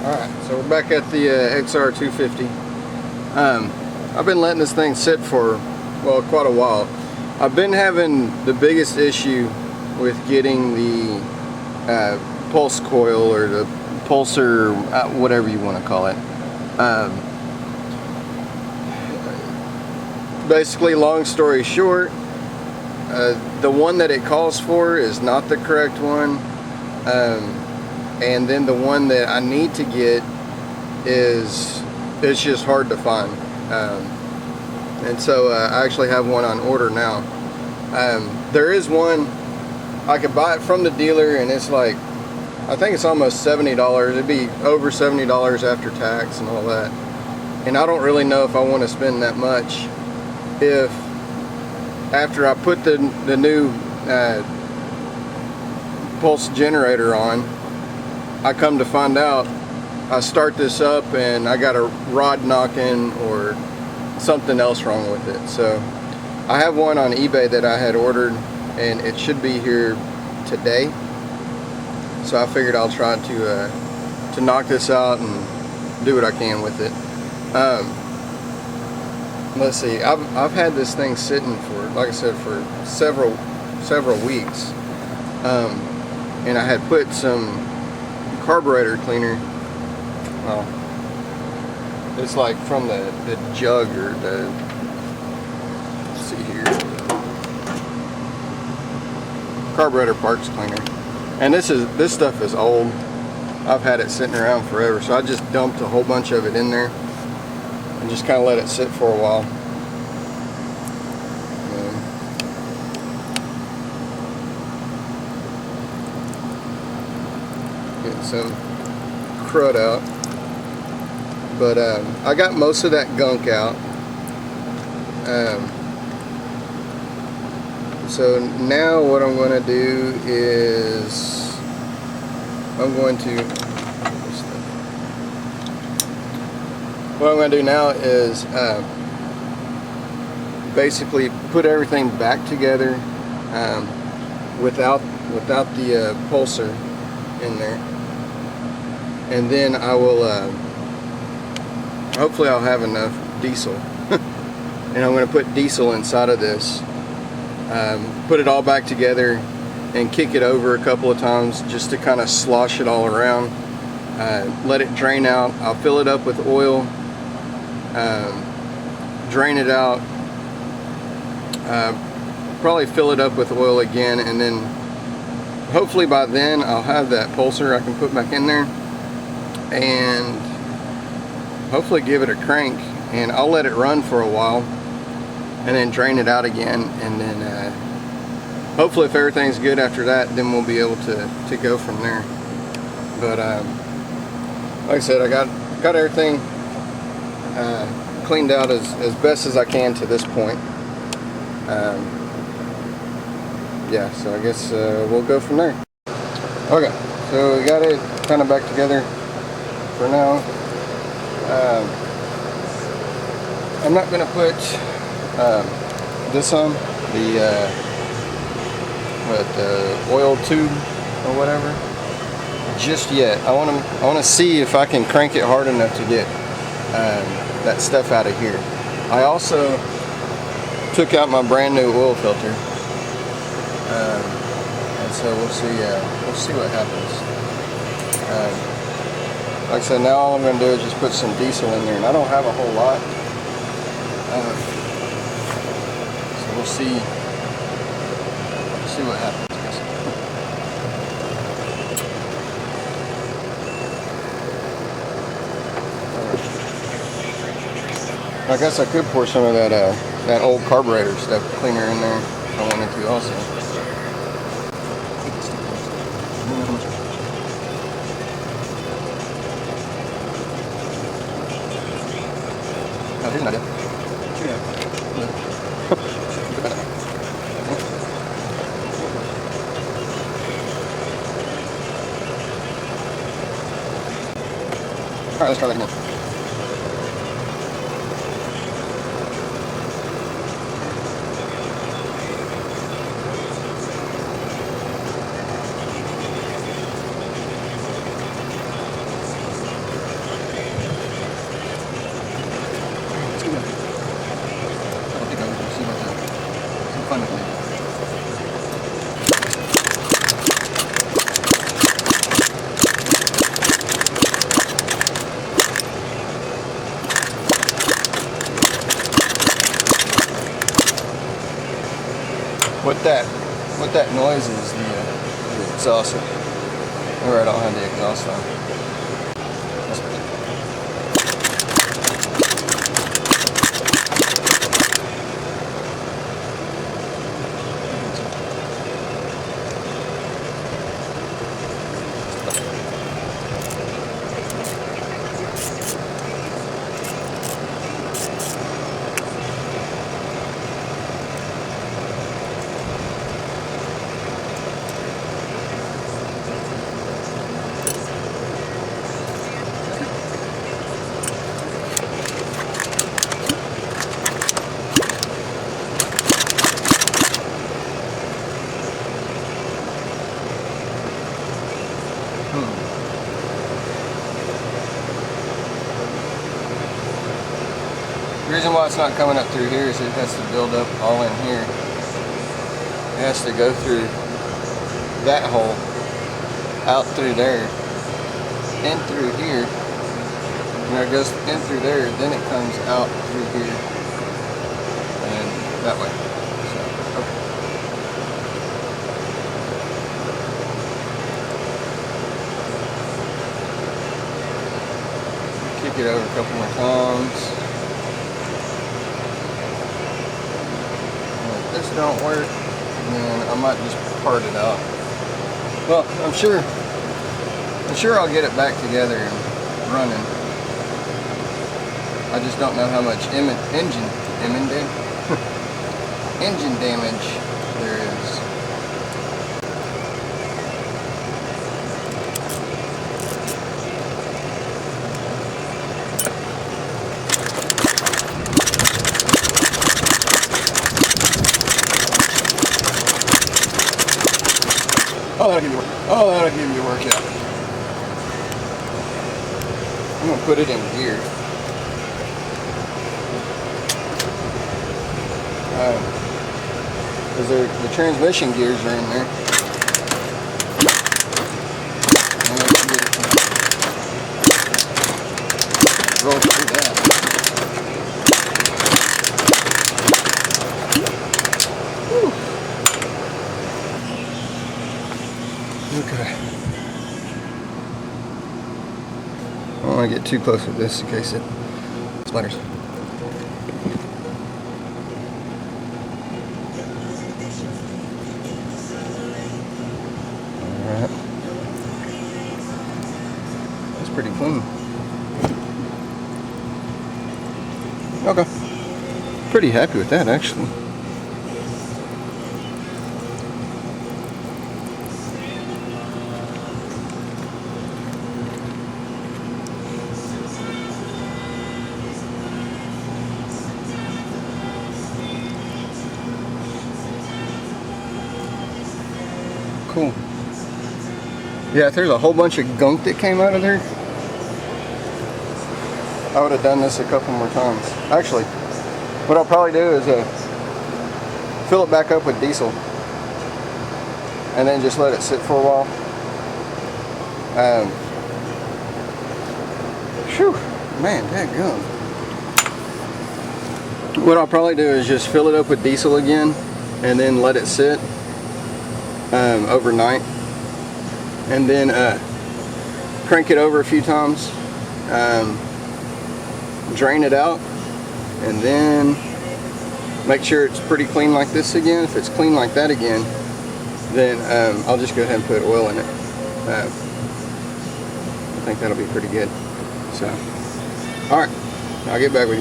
Alright, so we're back at the Xr250. I've been letting this thing sit for, well, quite a while. I've been having the biggest issue with getting the pulse coil or the pulser, whatever you want to call it. Basically, long story short, the one that it calls for is not the correct one. And then the one that I need to get it's just hard to find. And so I actually have one on order now. There is one, I could buy it from the dealer, and it's like, I think it's almost $70. It'd be over $70 after tax and all that. And I don't really know if I want to spend that much if after I put the new pulse generator on, I come to find out I start this up and I got a rod knocking or something else wrong with it. So I have one on eBay that I had ordered, and it should be here today. So I figured I'll try to knock this out and do what I can with it. Let's see, I've had this thing sitting for, like I said, for several weeks, and I had put some carburetor cleaner. Well, it's like from the jug or the, let's see here, carburetor parts cleaner. And this stuff is old. I've had it sitting around forever, so I just dumped a whole bunch of it in there and just kind of let it sit for a while. Getting some crud out, but I got most of that gunk out. So now what I'm going to do is basically put everything back together without the pulser in there, and then I will hopefully I'll have enough diesel and I'm going to put diesel inside of this, put it all back together and kick it over a couple of times just to kind of slosh it all around, let it drain out. I'll fill it up with oil, drain it out, probably fill it up with oil again, and then hopefully by then I'll have that pulser I can put back in there and hopefully give it a crank, and I'll let it run for a while and then drain it out again, and then hopefully if everything's good after that, then we'll be able to go from there. But like I said, I got everything cleaned out as best as I can to this point. Yeah, so I guess we'll go from there. Okay, so we got it kind of back together for now. I'm not going to put this on the oil tube or whatever just yet. I want to see if I can crank it hard enough to get that stuff out of here. I also took out my brand new oil filter, and so we'll see what happens. Like I said, now all I'm going to do is just put some diesel in there, and I don't have a whole lot, so we'll see what happens. I guess I could pour some of that old carburetor stuff cleaner in there if I wanted to also. Oh, here's an idea. Yeah. Alright, let's try that again. What that noise is the exhaust. Or I don't have the exhaust on. The reason why it's not coming up through here is it has to build up all in here. It has to go through that hole, out through there, in through here, and it goes in through there, then it comes out through here, and that way. So, okay. Kick it over a couple more times. This don't work, then I might just part it out. Well, I'm sure I'll get it back together and running. I just don't know how much engine damage there is. Oh, that'll give you work. Oh, that'll give you a workout. I'm gonna put it in gear. Because the transmission gears are in there. And I can get it roll through that. Whew. Okay. I don't want to get too close with this in case it splatters. Alright. That's pretty clean. Okay. Pretty happy with that actually. Cool. Yeah, if there's a whole bunch of gunk that came out of there, I would have done this a couple more times. Actually, what I'll probably do is fill it back up with diesel and then just let it sit for a while. Whew, man, dadgum. What I'll probably do is just fill it up with diesel again and then let it sit overnight, and then crank it over a few times, drain it out, and then make sure it's pretty clean like this again. If it's clean like that again, then I'll just go ahead and put oil in it. I think that'll be pretty good. So, alright, I'll get back with you.